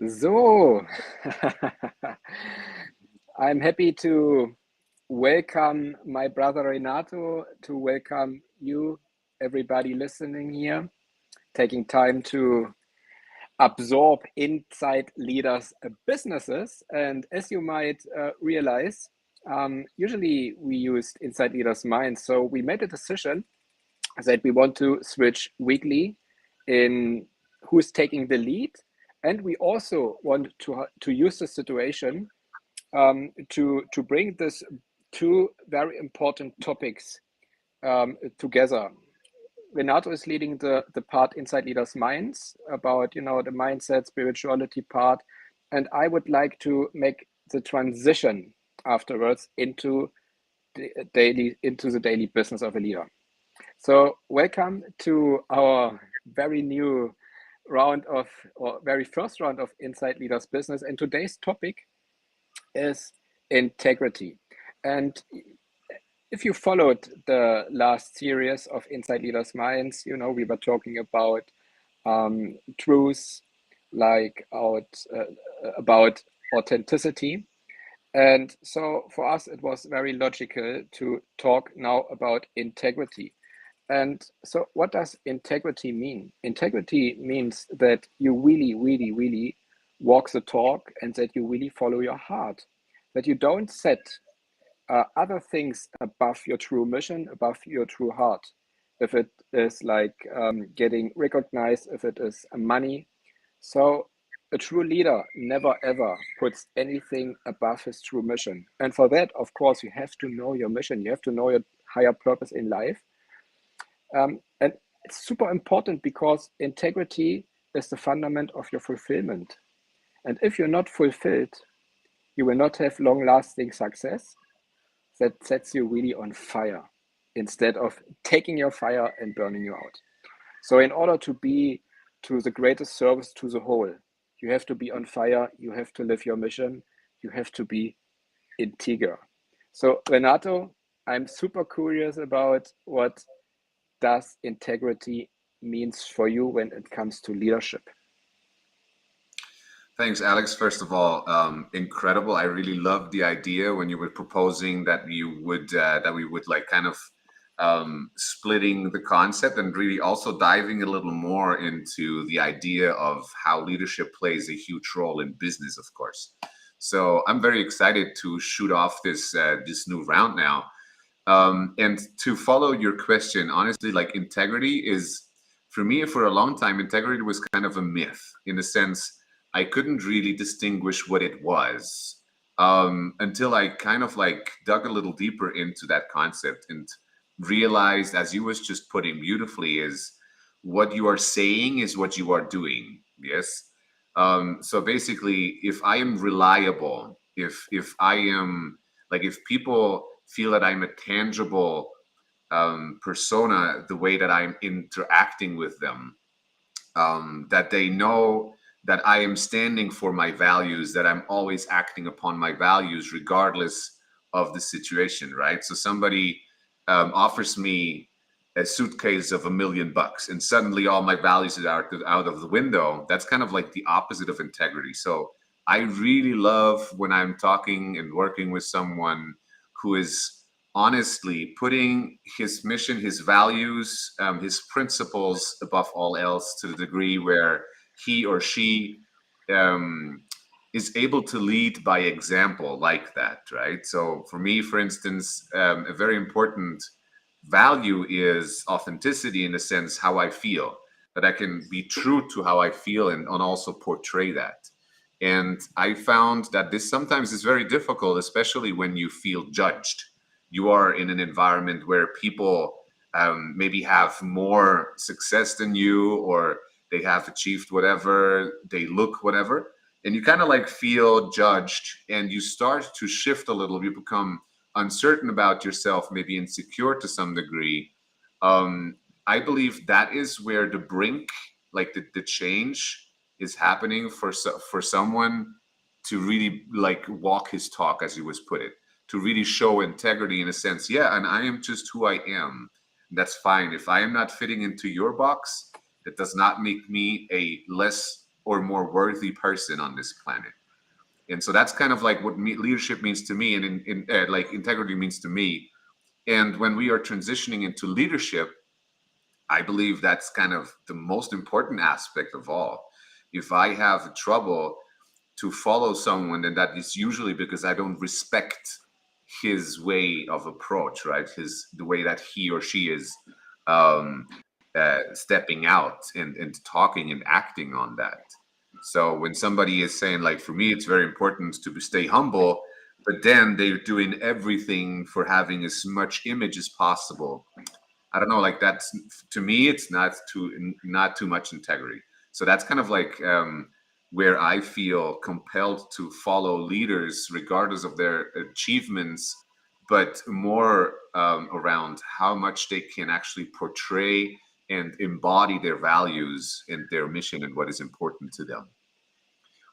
So, I'm happy to welcome my brother Renato, to welcome you, everybody listening here, taking time to absorb inside leaders' businesses. And as you might realize, usually we used inside leaders' minds. So we made a decision that we want to switch weekly in who's taking the lead. And we also want to use the situation to bring this two very important topics together. Renato is leading the part inside leaders' minds about the mindset, spirituality part, and I would like to make the transition afterwards into the daily business of a leader. So welcome to our very new round of, or very first round of Inside Leaders Business. And today's topic is integrity. And if you followed the last series of Inside Leaders Minds, we were talking about truths, like about authenticity. And so for us, it was very logical to talk now about integrity. And so what does integrity mean? Integrity means that you really, really, really walk the talk and that you really follow your heart, that you don't set other things above your true mission, above your true heart. If it is like getting recognized, if it is money. So a true leader never ever puts anything above his true mission. And for that, of course, you have to know your mission. You have to know your higher purpose in life. And it's super important because integrity is the fundament of your fulfillment. And if you're not fulfilled, you will not have long lasting success that sets you really on fire instead of taking your fire and burning you out. So, in order to be to the greatest service to the whole, you have to be on fire, you have to live your mission, you have to be integer. So, Renato, I'm super curious about what does integrity means for you when it comes to leadership. Thanks, Alex. First of all, incredible. I really loved the idea when you were proposing that we would like kind of splitting the concept and really also diving a little more into the idea of how leadership plays a huge role in business, of course. So I'm very excited to shoot off this new round now. And to follow your question, honestly, like integrity is, for me, for a long time, integrity was kind of a myth in the sense I couldn't really distinguish what it was until I kind of like dug a little deeper into that concept and realized, as you was just putting beautifully, is what you are saying is what you are doing. Yes. So basically, if I am reliable, if I am like, if people feel that I'm a tangible persona, the way that I'm interacting with them, that they know that I am standing for my values, that I'm always acting upon my values regardless of the situation, right? So somebody offers me a suitcase of $1 million and suddenly all my values are out of the window. That's kind of like the opposite of integrity. So I really love when I'm talking and working with someone who is honestly putting his mission, his values, his principles above all else, to the degree where he or she um, is able to lead by example like that, right? So for me, for instance, a very important value is authenticity, in the sense how I feel, that I can be true to how I feel and also portray that. And I found that this sometimes is very difficult, especially when you feel judged. You are in an environment where people maybe have more success than you, or they have achieved whatever, they look whatever, and you kind of like feel judged, and you start to shift a little. You become uncertain about yourself, maybe insecure to some degree. um, I believe that is where the brink, like the change is happening for for someone to really like walk his talk, as you was put it, to really show integrity in a sense. Yeah, and I am just who I am. That's fine. If I am not fitting into your box, that does not make me a less or more worthy person on this planet. And so that's kind of like what leadership means to me, and like integrity means to me. And when we are transitioning into leadership, I believe that's kind of the most important aspect of all. If I have trouble to follow someone, then that is usually because I don't respect his way of approach, right? The way that he or she is um, stepping out and talking and acting on that. So when somebody is saying, like, for me, it's very important to stay humble, but then they're doing everything for having as much image as possible. I don't know, like that's, to me, it's not too much integrity. So that's kind of like where I feel compelled to follow leaders, regardless of their achievements, but more around how much they can actually portray and embody their values and their mission and what is important to them.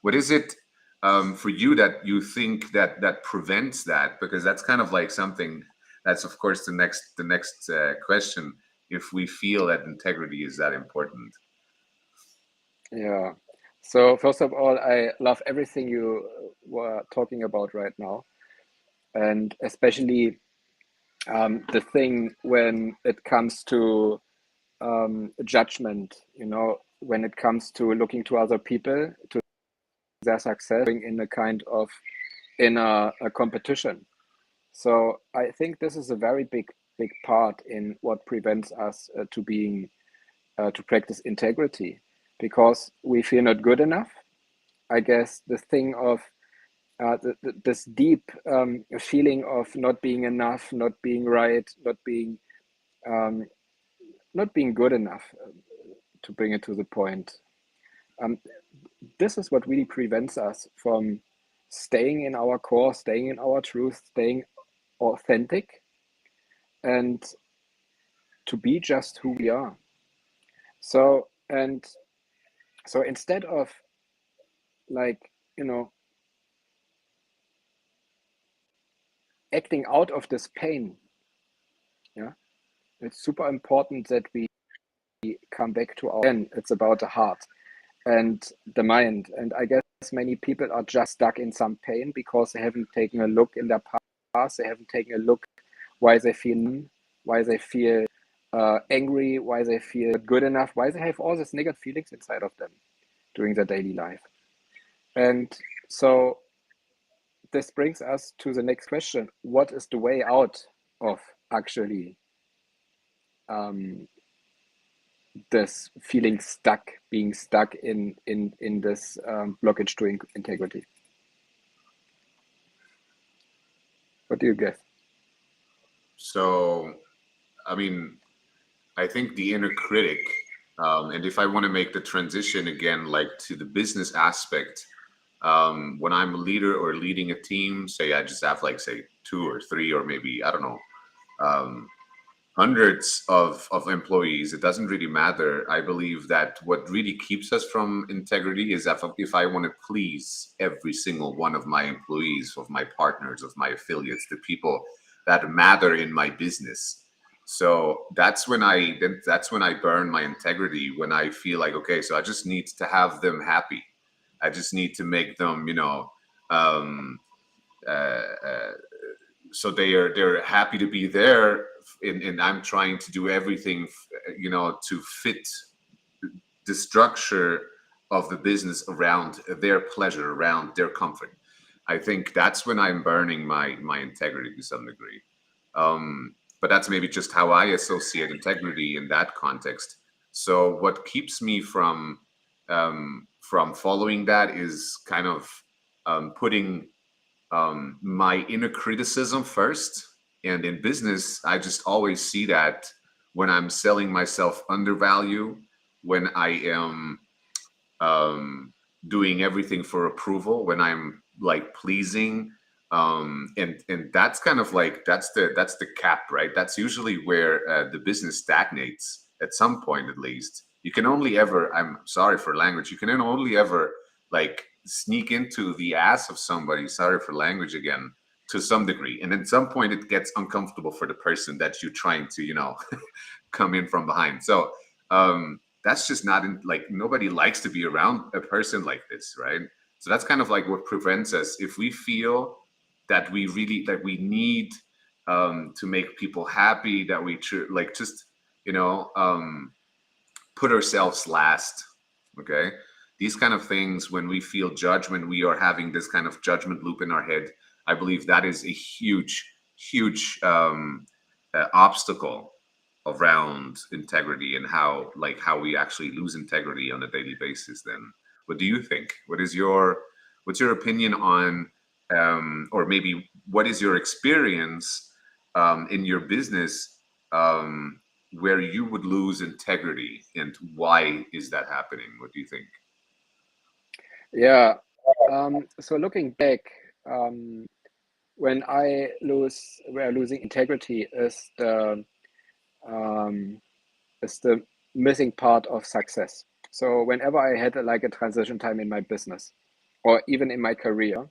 What is it for you that you think that prevents that? Because that's kind of like something that's, of course, the next question. If we feel that integrity is that important. Yeah. So first of all, I love everything you were talking about right now, and especially the thing when it comes to judgment. When it comes to looking to other people, to their success, in a kind of a competition. So I think this is a very big part in what prevents us to practice integrity, because we feel not good enough. I guess the thing of this deep feeling of not being enough, not being right, um, not being good enough, to bring it to the point. Um, this is what really prevents us from staying in our core, staying in our truth, staying authentic, and to be just who we are. So instead of, like, acting out of this pain, yeah, it's super important that we come back to our, again, it's about the heart and the mind. And I guess many people are just stuck in some pain because they haven't taken a look in their past. They haven't taken a look why they feel angry, why they feel good enough, why they have all these negative feelings inside of them during their daily life. And so this brings us to the next question: what is the way out of actually this feeling stuck, being stuck in this blockage to integrity? What do you guess? So, I mean, I think the inner critic, and if I want to make the transition again, like to the business aspect, when I'm a leader or leading a team, say I just have, like, say, 2 or 3, or maybe, I don't know, um, hundreds of employees, it doesn't really matter. I believe that what really keeps us from integrity is that if I want to please every single one of my employees, of my partners, of my affiliates, the people that matter in my business. So that's when I burn my integrity, when I feel like, okay, so I just need to have them happy. I just need to make them, um, uh, uh, so they're happy to be there, and I'm trying to do everything, to fit the structure of the business around their pleasure, around their comfort. I think that's when I'm burning my integrity to some degree. But that's maybe just how I associate integrity in that context. So what keeps me from following that is kind of putting my inner criticism first. And in business, I just always see that when I'm selling myself undervalue, when I am um, doing everything for approval, when I'm, like, pleasing, and that's kind of like, that's the cap, right? That's usually where the business stagnates at some point. At least you can only ever, I'm sorry for language, you can only ever, like, sneak into the ass of somebody, sorry for language again, to some degree, and at some point it gets uncomfortable for the person that you're trying to come in from behind. So that's just not like, nobody likes to be around a person like this, right? So that's kind of like what prevents us. If we feel that we really, that we need to make people happy, that we like just, you know, put ourselves last. Okay, these kind of things, when we feel judgment, we are having this kind of judgment loop in our head. I believe that is a huge obstacle around integrity, and how, like, how we actually lose integrity on a daily basis. Then what do you think? What's your opinion on, or maybe what is your experience in your business, where you would lose integrity, and why is that happening? What do you think? Yeah. So looking back, um, when we're losing integrity um, is the missing part of success. So whenever I had like a transition time in my business or even in my career,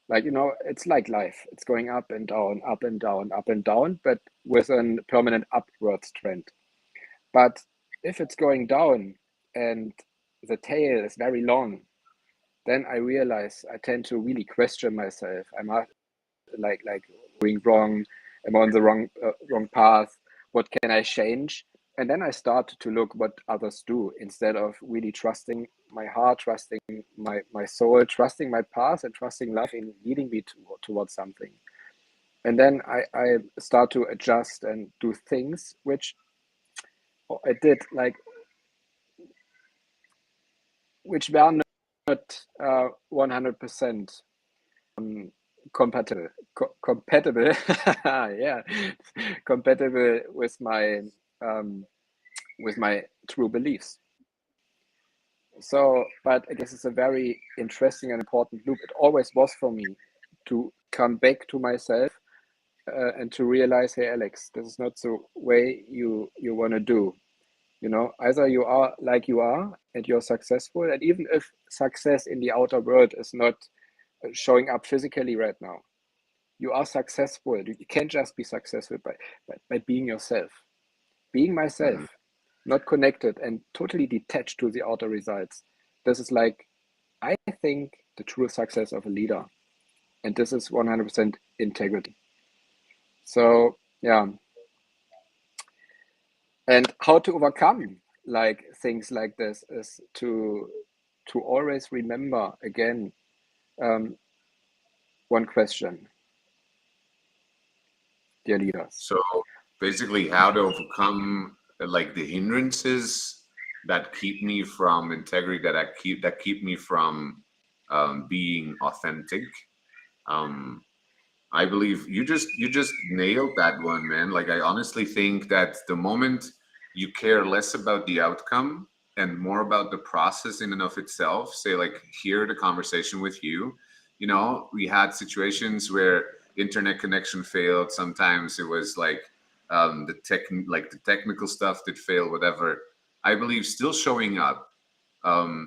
like, it's like life. It's going up and down, up and down, up and down, but with a permanent upwards trend. But if it's going down and the tail is very long, then I realize I tend to really question myself. I'm like doing wrong. I'm on the wrong path. What can I change? And then I start to look what others do instead of really trusting my heart, trusting my soul, trusting my path, and trusting life in leading me towards something. And then I start to adjust and do things which I did like which were not 100% compatible compatible yeah, compatible um, with my true beliefs. So, but I guess it's a very interesting and important loop. It always was for me to come back to myself, and to realize, hey Alex, this is not the way you want to do. Either you are like you are and you're successful, and even if success in the outer world is not showing up physically right now, you are successful. You can't just be successful by being yourself. Being myself, Mhm. not connected and totally detached to the outer results. This is like, I think, the true success of a leader. And this is 100% integrity. So, yeah. And how to overcome like things like this is to always remember again, um, one question, dear leaders. So basically, how to overcome like the hindrances that keep me from integrity, that keep me from being authentic. Um, I believe you just nailed that one, man. Like, I honestly think that the moment you care less about the outcome and more about the process in and of itself, say like here the conversation with you, we had situations where internet connection failed. Sometimes it was like the technical stuff did fail, whatever. I believe still showing up,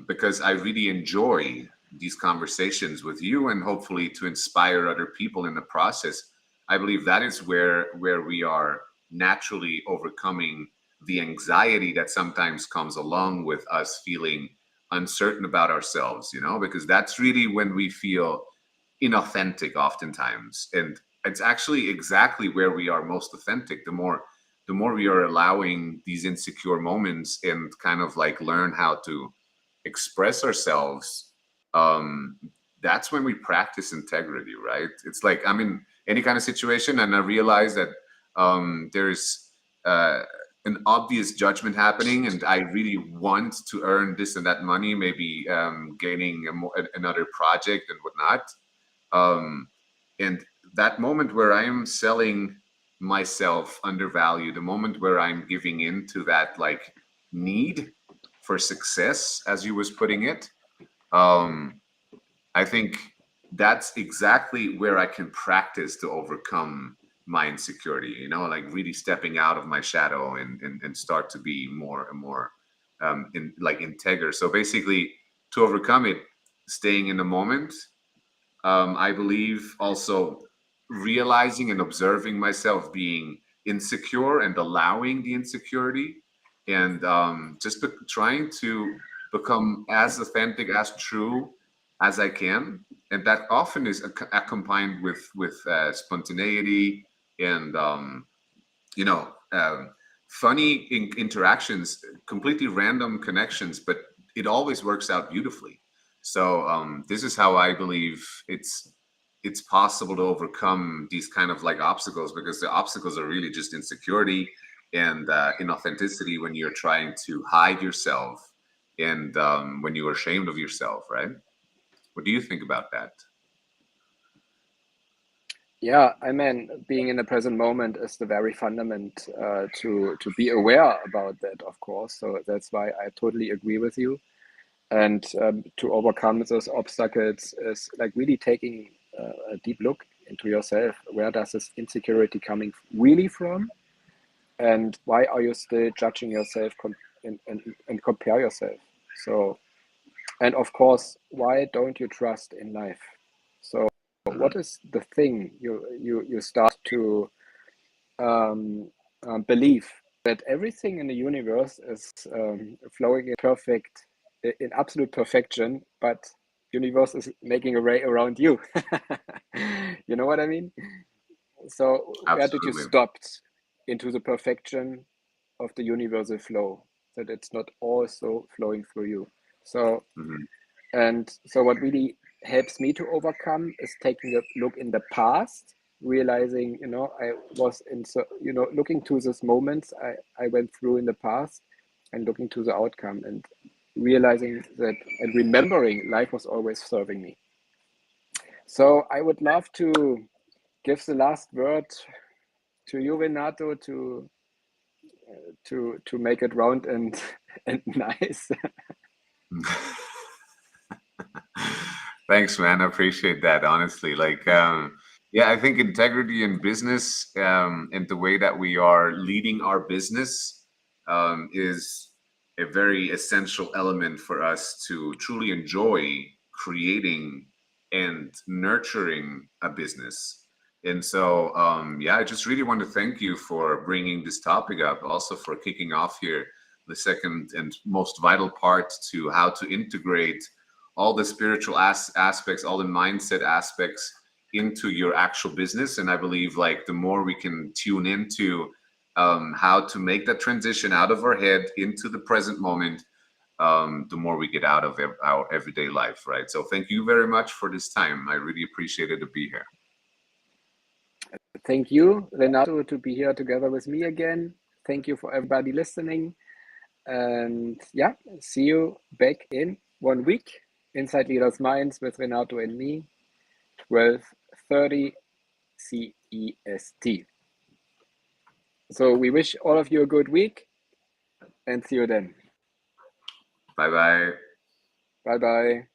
because I really enjoy these conversations with you, and hopefully to inspire other people in the process. I believe that is where we are naturally overcoming the anxiety that sometimes comes along with us feeling uncertain about ourselves, because that's really when we feel inauthentic oftentimes. And it's actually exactly where we are most authentic. The more we are allowing these insecure moments and kind of like learn how to express ourselves, um, that's when we practice integrity, right? It's like I'm in any kind of situation and I realize that there's uh, an obvious judgment happening, and I really want to earn this and that money, maybe gaining another project and whatnot. Um, and that moment where I am selling myself undervalued, the moment where I'm giving in to that like need for success, as you was putting it, um, I think that's exactly where I can practice to overcome my insecurity, like really stepping out of my shadow and start to be more and more in like integer. So basically, to overcome it, staying in the moment. I believe also realizing and observing myself being insecure and allowing the insecurity. and just trying to become as authentic, as true as I can, and that often is accompanied with spontaneity and you know funny interactions, completely random connections, but it always works out beautifully. So this is how I believe it's possible to overcome these kind of like obstacles, because the obstacles are really just insecurity and inauthenticity when you're trying to hide yourself and when you're ashamed of yourself, right? What do you think about that? Yeah, I mean, being in the present moment is the very fundament to be aware about that, of course. So that's why I totally agree with you. And to overcome those obstacles is like really taking a deep look into yourself. Where does this insecurity coming really from? And why are you still judging yourself and compare yourself? So, and of course, why don't you trust in life? So, Mhm. what is the thing you start to believe that everything in the universe is flowing in perfect, in absolute perfection, but universe is making a ray around you. You know what I mean? So where did you Absolutely. stop into the perfection of the universal flow? That it's not also flowing through you. So Hmm. and so what really helps me to overcome is taking a look in the past, realizing, I was in, so, looking to those moments I went through in the past and looking to the outcome and realizing that and remembering life was always serving me. So I would love to give the last word to you, Renato, to make it round and and nice. Thanks, man. I appreciate that. Honestly, like, yeah, I think integrity in business and the way that we are leading our business is a very essential element for us to truly enjoy creating and nurturing a business. And so, yeah, I just really want to thank you for bringing this topic up, also for kicking off here the second and most vital part to how to integrate all the spiritual aspects, all the mindset aspects into your actual business. And I believe like the more we can tune into how to make that transition out of our head into the present moment, the more we get out of our everyday life, right? So thank you very much for this time. I really appreciated to be here. Thank you, Renato, to be here together with me again. Thank you for everybody listening. And yeah, see you back in 1 week. Inside Leaders Minds with Renato and me, 12:30 CEST. So we wish all of you a good week and see you then. Bye bye. Bye bye.